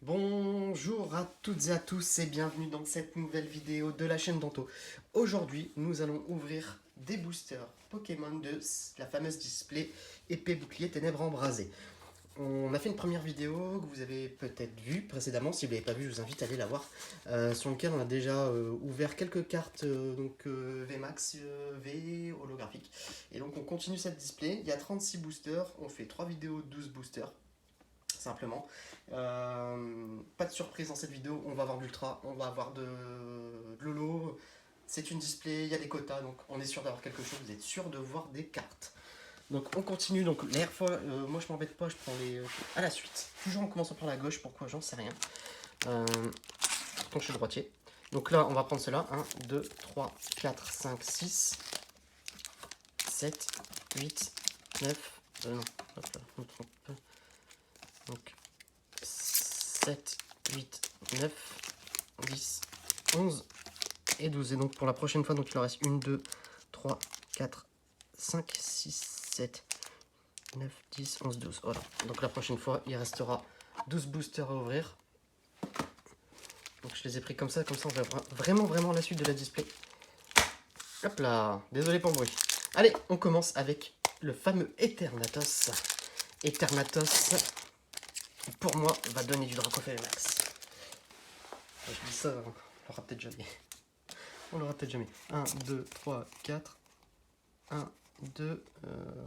Bonjour à toutes et à tous et bienvenue dans cette nouvelle vidéo de la chaîne Danto. Aujourd'hui, nous allons ouvrir des boosters Pokémon de la fameuse display épée bouclier ténèbres embrasées. On a fait une première vidéo que vous avez peut-être vue précédemment. Si vous ne l'avez pas vue, je vous invite à aller la voir. Sur lequel on a déjà ouvert quelques cartes VMAX, V holographique. Et donc on continue cette display. Il y a 36 boosters. On fait 3 vidéos, 12 boosters simplement. Pas de surprise dans cette vidéo, on va avoir d'ultra, on va avoir de l'holo, c'est une display, il y a des quotas, donc on est sûr d'avoir quelque chose, vous êtes sûr de voir des cartes. Donc on continue, donc l'air fois, moi je m'embête pas, je prends les à la suite. Toujours en commençant par la gauche, pourquoi j'en sais rien. Donc je suis droitier. Donc là on va prendre cela, 1, 2, 3, 4, 5, 6, 7, 8, 9, non, hop là, je me trompe. Donc 7, 8, 9, 10, 11 et 12. Et donc pour la prochaine fois, donc il en reste 1, 2, 3, 4, 5, 6, 7, 9, 10, 11, 12. Voilà. Donc la prochaine fois, il restera 12 boosters à ouvrir. Donc je les ai pris comme ça on verra vraiment la suite de la display. Hop là, désolé pour le bruit. Allez, on commence avec le fameux Eternatus. Eternatus, pour moi, va donner du Dracofeu Max. Je dis ça, on l'aura peut-être jamais. On l'aura peut-être jamais. 1, 2, 3, 4. 1, 2.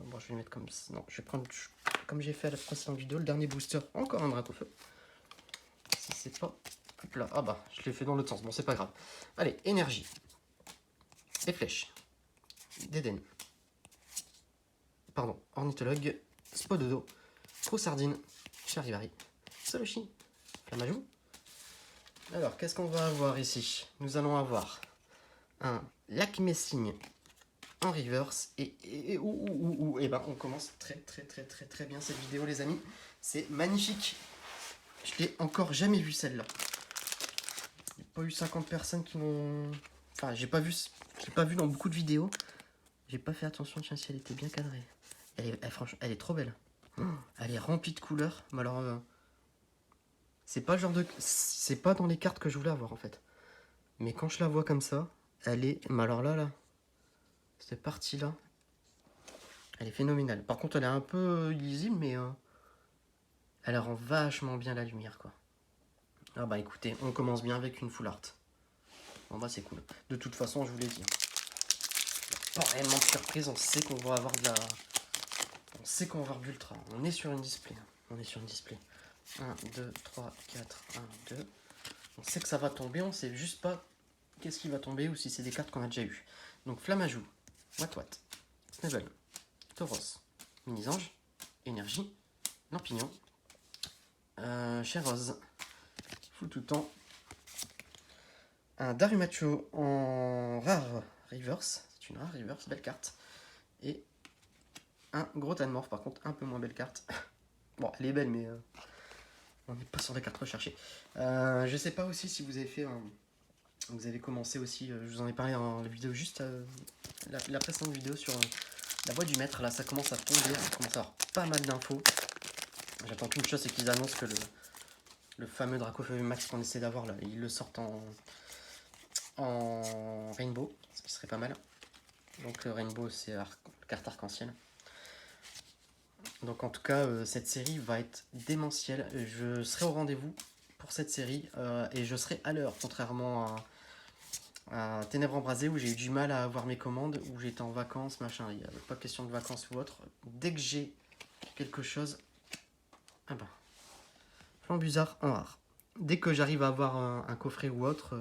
Bon, je vais les mettre comme ça. Non, je vais prendre comme j'ai fait à la précédente vidéo. Le dernier booster, encore un Dracofeu. Si c'est pas. Hop là. Ah bah, je l'ai fait dans l'autre sens. Bon, c'est pas grave. Allez, énergie. Des flèches. D'Eden. Pardon, ornithologue. Spododo. Troussardine. Charivari. Soloshi. Flamajou. Alors, qu'est-ce qu'on va avoir ici? Nous allons avoir un lac Messigne en reverse et ben on commence très bien cette vidéo les amis, c'est magnifique, je l'ai encore jamais vu celle-là, j'ai pas eu 50 personnes qui m'ont, enfin j'ai pas vu dans beaucoup de vidéos, j'ai pas fait attention, tiens si elle était bien cadrée, franchement elle est trop belle, elle est remplie de couleurs, mais alors c'est pas le genre de, c'est pas dans les cartes que je voulais avoir en fait, mais quand je la vois comme ça, elle est, mais alors là cette partie là, elle est phénoménale. Par contre, elle est un peu illisible, mais elle rend vachement bien la lumière, quoi. Ah bah écoutez, on commence bien avec une full art. Bon bah c'est cool. De toute façon, je vous l'ai dit. Pas réellement de surprise, on sait qu'on va avoir de la... On sait qu'on va avoir de l'ultra. On est sur une display. On est sur une display. 1, 2, 3, 4, 1, 2. On sait que ça va tomber, on sait juste pas qu'est-ce qui va tomber ou si c'est des cartes qu'on a déjà eues. Donc Flamajou, Watwat, Snevel, Tauros, Mini-Ange, Énergie, Lampignon, Chérose, Full tout temps, un Darumacho en rare reverse, c'est une rare reverse, belle carte, et un gros Tanmorph, par contre un peu moins belle carte. Bon, elle est belle, mais on n'est pas sur la carte recherchée. Je sais pas aussi si vous avez fait vous avez commencé aussi, je vous en ai parlé dans la vidéo juste la précédente vidéo sur la voie du maître. Là, ça commence à tomber, ça commence à avoir pas mal d'infos. J'attends qu'une chose, c'est qu'ils annoncent que le fameux Dracofeu Max qu'on essaie d'avoir là, ils le sortent en Rainbow, ce qui serait pas mal. Donc Rainbow, c'est carte arc-en-ciel. Donc en tout cas, cette série va être démentielle. Je serai au rendez-vous pour cette série et je serai à l'heure, contrairement à Ténèbres Embrasées où j'ai eu du mal à avoir mes commandes, où j'étais en vacances, machin. Il n'y avait pas question de vacances ou autre. Dès que j'ai quelque chose... Ah bah... Flambuzard en rare. Dès que j'arrive à avoir un coffret ou autre...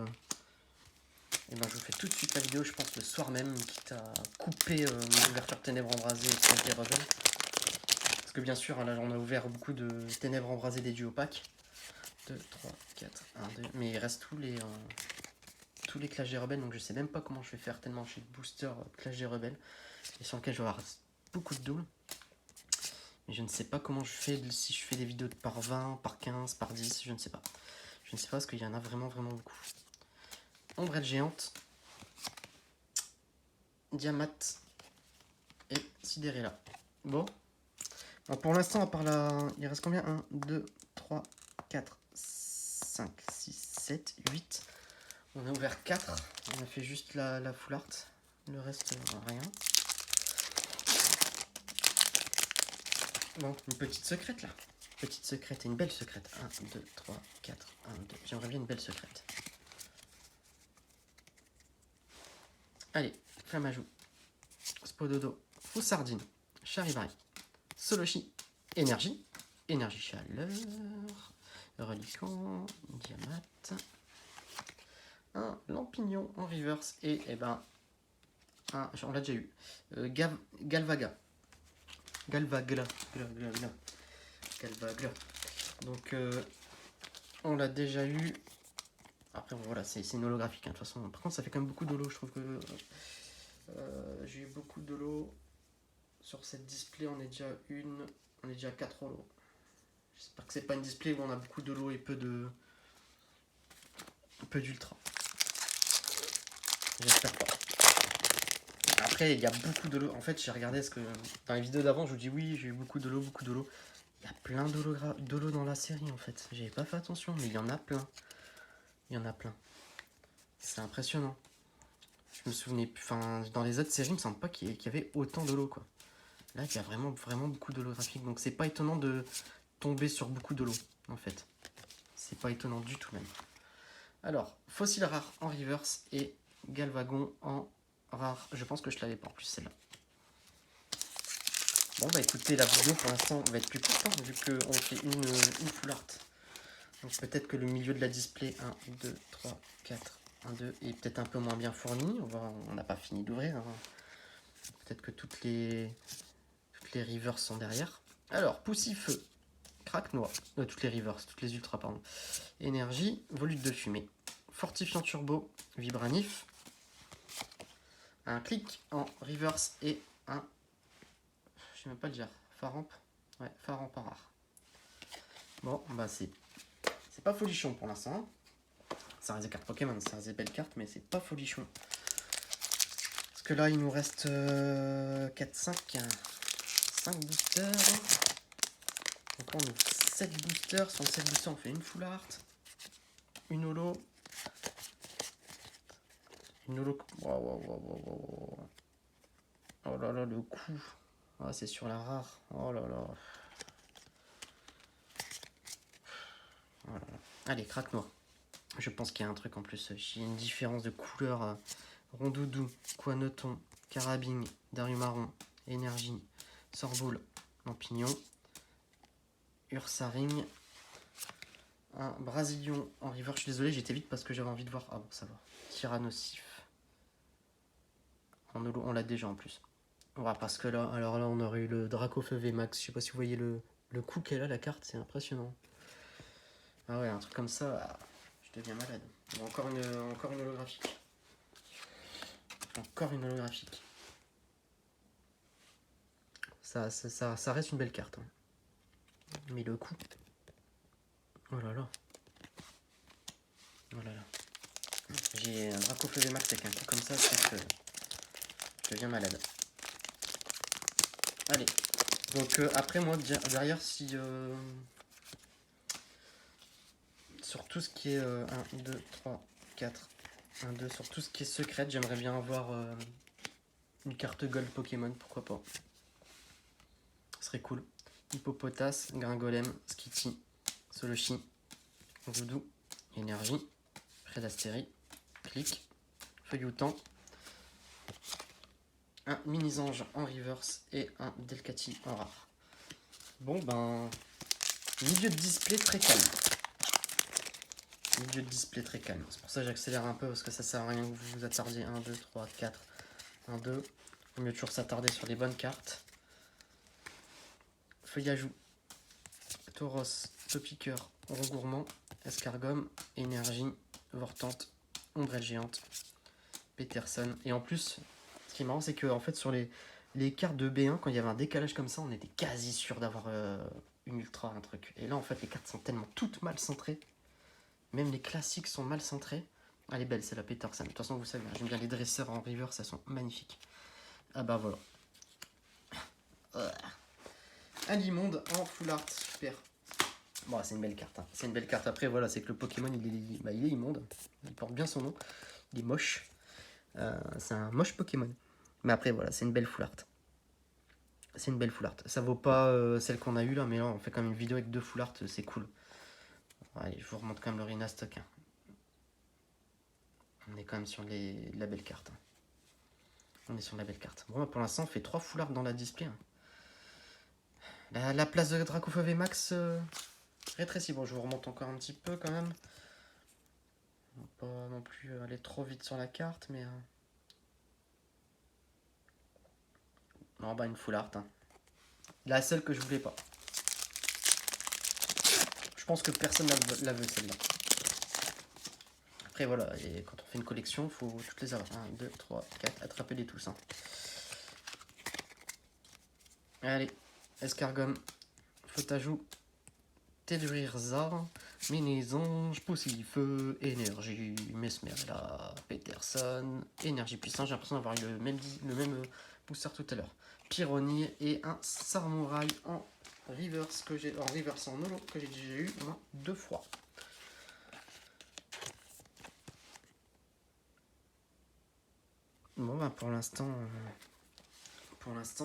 et ben je vous fais tout de suite la vidéo, je pense le soir même, quitte à couper mes ouvertures Ténèbres Embrasées et Skelter Rebel. Parce que bien sûr, là on a ouvert beaucoup de Ténèbres Embrasées des duos packs. 2, 3, 4, 1, 2. Mais il reste tous les Clash des Rebelles, donc je sais même pas comment je vais faire tellement j'ai de booster Clash des Rebelles. Et sur lequel je vais avoir beaucoup de doubles. Mais je ne sais pas comment je fais, si je fais des vidéos par 20, par 15, par 10, je ne sais pas. Je ne sais pas parce qu'il y en a vraiment beaucoup. Ombrelle géante, Diamat et Sidérella. Bon. Alors pour l'instant, à part la... Il reste combien 1, 2, 3, 4, 5, 6, 7, 8. On a ouvert 4. On a fait juste la full art. Le reste, rien. Bon, une petite secrète là. Petite secrète et une belle secrète. 1, 2, 3, 4, 1, 2. J'aimerais bien une belle secrète. Allez, Flamajou, Spododo, Foussardine, Charivari, Solochi, Énergie, Énergie Chaleur, Reliquant, Diamate, un Lampignon en reverse et ben, on l'a déjà eu, Galvaga. Galvagla. Donc, on l'a déjà eu. Après, voilà, c'est une holographique. Hein, de toute façon, par contre, ça fait quand même beaucoup d'holo. Je trouve que j'ai eu beaucoup d'holo. Sur cette display, on est déjà à 4 holo. J'espère que c'est pas une display où on a beaucoup d'holo et peu d'ultra. J'espère pas. Après, il y a beaucoup d'holo. En fait, j'ai regardé ce que dans les vidéos d'avant, je vous dis oui, j'ai eu beaucoup d'holo. Il y a plein d'holo dans la série en fait. J'avais pas fait attention, mais il y en a plein. C'est impressionnant. Je me souvenais plus. Enfin, dans les autres séries, il me semble pas qu'il y avait autant d'holo quoi. Là, il y a vraiment beaucoup d'holographiques. Donc, c'est pas étonnant de tomber sur beaucoup d'holo en fait. C'est pas étonnant du tout même. Alors, Fossile rare en reverse et Galvagon en rare. Je pense que je l'avais pas en plus celle-là. Bon bah écoutez, la vidéo pour l'instant va être plus courte hein, vu qu'on fait une full art. Donc peut-être que le milieu de la display 1, 2, 3, 4, 1, 2 est peut-être un peu moins bien fourni. On n'a pas fini d'ouvrir. Hein. Peut-être que toutes les rivers sont derrière. Alors, Poussifeu, Crack Noir, toutes les rivers, toutes les ultras, pardon. Énergie, Volute de fumée, Fortifiant Turbo, Vibranif, un clic en reverse et un, je sais même pas le dire, Faramp, ouais, Faramp en rare. Bon, bah c'est pas folichon pour l'instant. Hein. Ça reste des cartes Pokémon, ça reste des belles cartes, mais c'est pas folichon. Parce que là, il nous reste 4, 5 boosters. Donc là, on ouvre 7 boosters. Sur les 7 boosters, on fait une full art, une holo. Une holo. Wow. Oh là là, le coup. Ah, c'est sur la rare. Oh là là. Voilà. Allez, craque noir. Je pense qu'il y a un truc en plus. J'ai une différence de couleur. Rondoudou, Quanoton, Carabine, Dariumaron, Énergie, Sorboule, Lampignon, Ursaring, un Brasilion en river. Je suis désolé, j'étais vite parce que j'avais envie de voir. Ah bon, ça va. Tyrannosif. En holo, on l'a déjà en plus. Voilà, parce que là, alors là, on aurait eu le Dracofeu VMAX. Je sais pas si vous voyez le coup qu'elle a, la carte, c'est impressionnant. Ah ouais, un truc comme ça, je deviens malade. Bon, encore une holographique. Encore une holographique. Ça reste une belle carte. Hein. Mais le coup. Oh là là. Oh là là. J'ai un Dracofeu VMAX avec un coup comme ça, c'est que je deviens malade. Allez. Donc après moi derrière si sur tout ce qui est 1, 2, 3, 4, 1, 2, sur tout ce qui est secret, j'aimerais bien avoir une carte gold Pokémon, pourquoi pas. Ce serait cool. Hippopotas, Gringolem, Skitty, Solochi, Voodoo, Énergie, Prédastérie, Clic, Feuilloutant, un Mini-Zange en reverse et un Delcati en rare. Bon ben, milieu de display très calme. Milieu de display très calme. C'est pour ça que j'accélère un peu parce que ça sert à rien que vous vous attardiez. 1, 2, 3, 4, 1, 2. Il vaut mieux toujours s'attarder sur les bonnes cartes. Feuillajou, Tauros, Topiqueur, Rongourmand, Escargom, Énergie, Vortante, Ombrelle Géante, Peterson. Et en plus, ce qui est marrant, c'est que en fait, sur les cartes de B1, quand il y avait un décalage comme ça, on était quasi sûr d'avoir une ultra, un truc. Et là, en fait, les cartes sont tellement toutes mal centrées. Même les classiques sont mal centrés. Elle est belle, c'est la Peterson. De toute façon, vous savez, j'aime bien les dresseurs en river, ça sont magnifiques. Ah bah voilà. Un Limonde en full art, super. Bon, c'est une belle carte. Hein. C'est une belle carte. Après, voilà, c'est que le Pokémon, il est immonde. Il porte bien son nom. Il est moche. C'est un moche Pokémon. Mais après, voilà, c'est une belle full art. C'est une belle full art. Ça vaut pas celle qu'on a eue là, mais là, on fait quand même une vidéo avec 2 full art. C'est cool. Allez, je vous remonte quand même le Rina Stock. Hein. On est quand même sur la belle carte. Hein. On est sur la belle carte. Bon, pour l'instant, on fait 3 full art dans la display. Hein. La place de Dracofeu VMAX rétrécit. Bon, je vous remonte encore un petit peu quand même. On va pas non plus aller trop vite sur la carte, mais... Non, bah une full art. Hein. La seule que je voulais pas. Je pense que personne la veut celle-là. Après voilà, et quand on fait une collection, il faut toutes les avoir. 1, 2, 3, 4, attrapez-les tous. Hein. Allez, escargum, Flotajou, Tedrirzar, Minezange, Poussifeu, Énergie, Mesmerla, Peterson, Énergie puissante. J'ai l'impression d'avoir eu le même booster tout à l'heure. Pyrrhonier et un Samouraï en reverse en holo que j'ai déjà eu 2 fois. Bon bah pour l'instant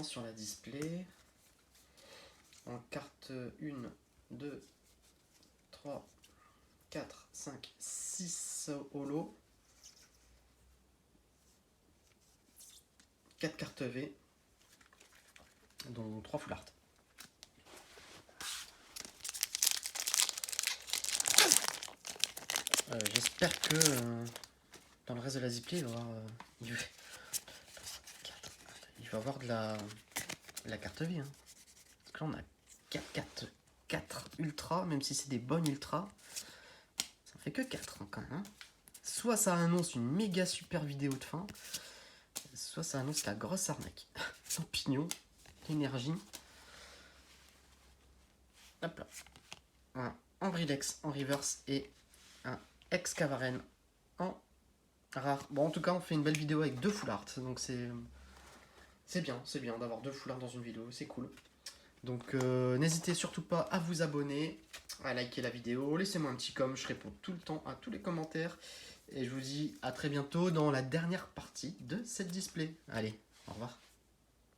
sur la display en carte 1, 2, 3, 4, 5, 6 holo, 4 cartes V, dont 3 full art. J'espère que dans le reste de la display, il va y avoir de la carte vie. Hein. Parce que là, on a 4 ultra, même si c'est des bonnes ultras. Ça fait que 4 hein, quand même. Hein. Soit ça annonce une méga super vidéo de fin, soit ça annonce la grosse arnaque. Champignon, énergie. Hop là. Un Ambrilex en reverse et un Excavaren en rare. Bon, en tout cas, on fait une belle vidéo avec 2 full art. Donc c'est bien d'avoir 2 full art dans une vidéo. C'est cool. Donc n'hésitez surtout pas à vous abonner, à liker la vidéo. Laissez-moi un petit com. Je réponds tout le temps à tous les commentaires. Et je vous dis à très bientôt dans la dernière partie de cette display. Allez, au revoir.